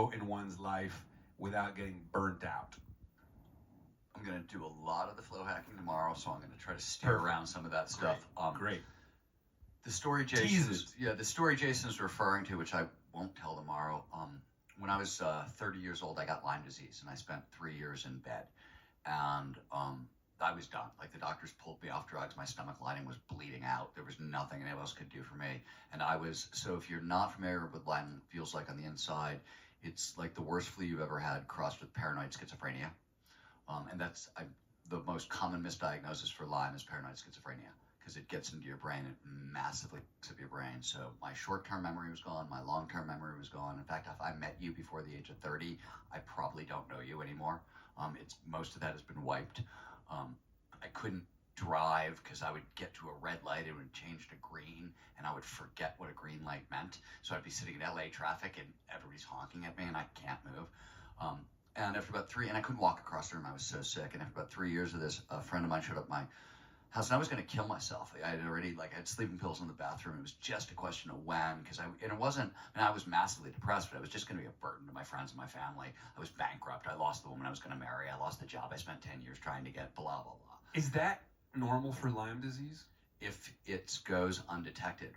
go in one's life without getting burnt out? I'm going to do a lot of the flow hacking tomorrow, so I'm going to try to steer around some of that stuff. Great. The story Jason's referring to, which I won't tell tomorrow. When I was 30 years old, I got Lyme disease, and I spent 3 years in bed, and I was done. Like, the doctors pulled me off drugs. My stomach lining was bleeding out. There was nothing anyone else could do for me, and so if you're not familiar with Lyme, it feels like on the inside, it's like the worst flu you've ever had crossed with paranoid schizophrenia, and that's the most common misdiagnosis for Lyme is paranoid schizophrenia, because it gets into your brain and massively fucks up your brain. So my short-term memory was gone, my long-term memory was gone. In fact, if I met you before the age of 30, I probably don't know you anymore. Most of that has been wiped. I couldn't drive because I would get to a red light, it would change to green, and I would forget what a green light meant. So I'd be sitting in LA traffic and everybody's honking at me and I can't move. And after about and I couldn't walk across the room, I was so sick. And after about 3 years of this, a friend of mine showed up at my house, and I was going to kill myself. I had sleeping pills in the bathroom. It was just a question of when, I was massively depressed, but I was just going to be a burden to my friends and my family. I was bankrupt. I lost the woman I was going to marry. I lost the job I spent 10 years trying to get, blah, blah, blah. Is that normal for Lyme disease? If it goes undetected,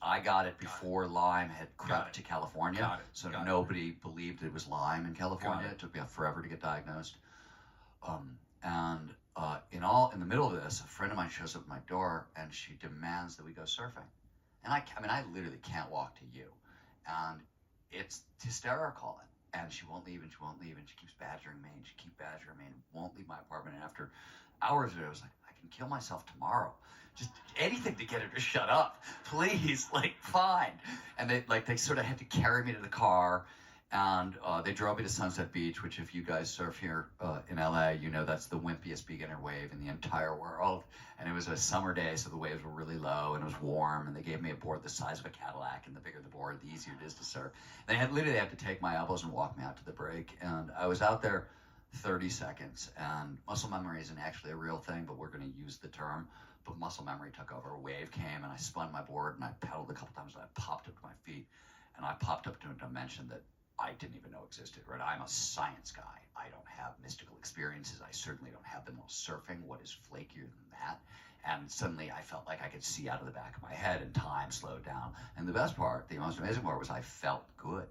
I got it before Lyme had crept to California, so nobody believed it was Lyme in California. It took me forever to get diagnosed. In the middle of this, a friend of mine shows up at my door and she demands that we go surfing. And I literally can't walk to you. And it's hysterical. And she won't leave and she won't leave and she keeps badgering me and she keeps badgering me and won't leave my apartment. And after hours of it, I was like, I can kill myself tomorrow. Just anything to get her to shut up. Please, fine. And they sort of had to carry me to the car. And they drove me to Sunset Beach, which if you guys surf here in LA, you know that's the wimpiest beginner wave in the entire world. And it was a summer day, so the waves were really low and it was warm. And they gave me a board the size of a Cadillac, and the bigger the board, the easier it is to surf. They literally had to take my elbows and walk me out to the break. And I was out there 30 seconds. And muscle memory isn't actually a real thing, but we're going to use the term. But muscle memory took over. A wave came, and I spun my board, and I pedaled a couple times, and I popped up to my feet. And I popped up to a dimension that I didn't even know existed, right? I'm a science guy. I don't have mystical experiences. I certainly don't have them while surfing. What is flakier than that? And suddenly I felt like I could see out of the back of my head and time slowed down. And the best part, the most amazing part, was I felt good.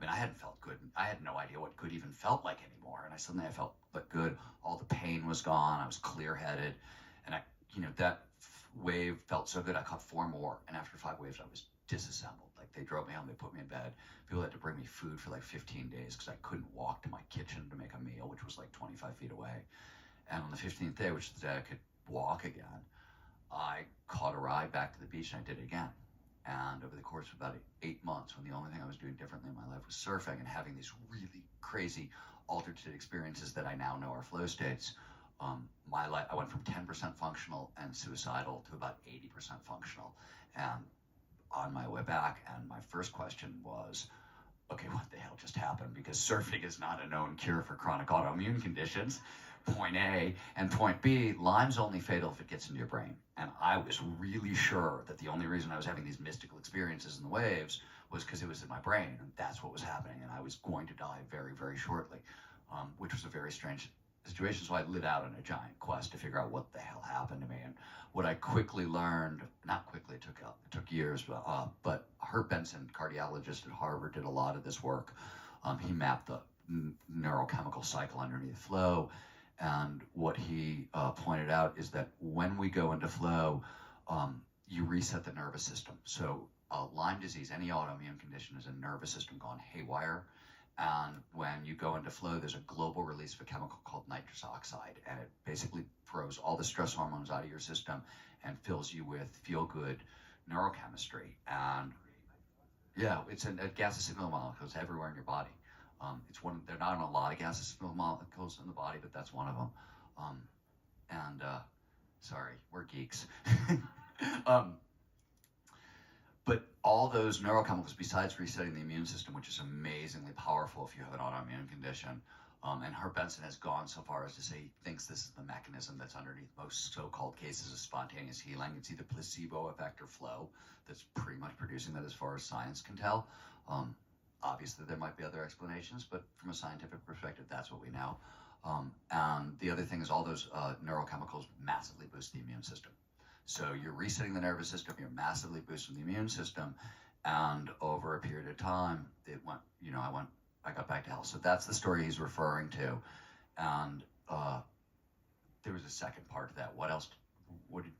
I hadn't felt good. I had no idea what good even felt like anymore. And suddenly I felt good. All the pain was gone. I was clear-headed. And that wave felt so good. I caught 4 more. And after 5 waves, I was disassembled. They drove me home, they put me in bed. People had to bring me food for 15 days because I couldn't walk to my kitchen to make a meal, which was 25 feet away. And on the 15th day, which is the day I could walk again, I caught a ride back to the beach and I did it again. And over the course of about 8 months, when the only thing I was doing differently in my life was surfing and having these really crazy altered state experiences that I now know are flow states, my life, I went from 10% functional and suicidal to about 80% functional. And on my way back, and my first question was, okay, what the hell just happened? Because surfing is not a known cure for chronic autoimmune conditions, point A. And point B, Lyme's only fatal if it gets into your brain. And I was really sure that the only reason I was having these mystical experiences in the waves was because it was in my brain, and that's what was happening, and I was going to die very, very shortly, which was a very strange situation. So I lit out on a giant quest to figure out what the hell happened to me. And what I quickly learned, not quickly, it took years, but Herb Benson, cardiologist at Harvard, did a lot of this work. He mapped the neurochemical cycle underneath flow. And what he pointed out is that when we go into flow, you reset the nervous system. So Lyme disease, any autoimmune condition, is a nervous system gone haywire. And when you go into flow, there's a global release of a chemical called nitrous oxide, and it basically throws all the stress hormones out of your system and fills you with feel-good neurochemistry. And yeah, it's a gas signal molecules everywhere in your body. They're not on a lot of gas signal molecules in the body, but that's one of them. Sorry, we're geeks. But all those neurochemicals, besides resetting the immune system, which is amazingly powerful if you have an autoimmune condition, and Herb Benson has gone so far as to say he thinks this is the mechanism that's underneath most so-called cases of spontaneous healing. It's either placebo effect or flow that's pretty much producing that as far as science can tell. Obviously, there might be other explanations, but from a scientific perspective, that's what we know. And the other thing is all those neurochemicals massively boost the immune system. So you're resetting the nervous system, you're massively boosting the immune system, and over a period of time, it went, I got back to health. So that's the story he's referring to. And there was a second part to that. What else? What did?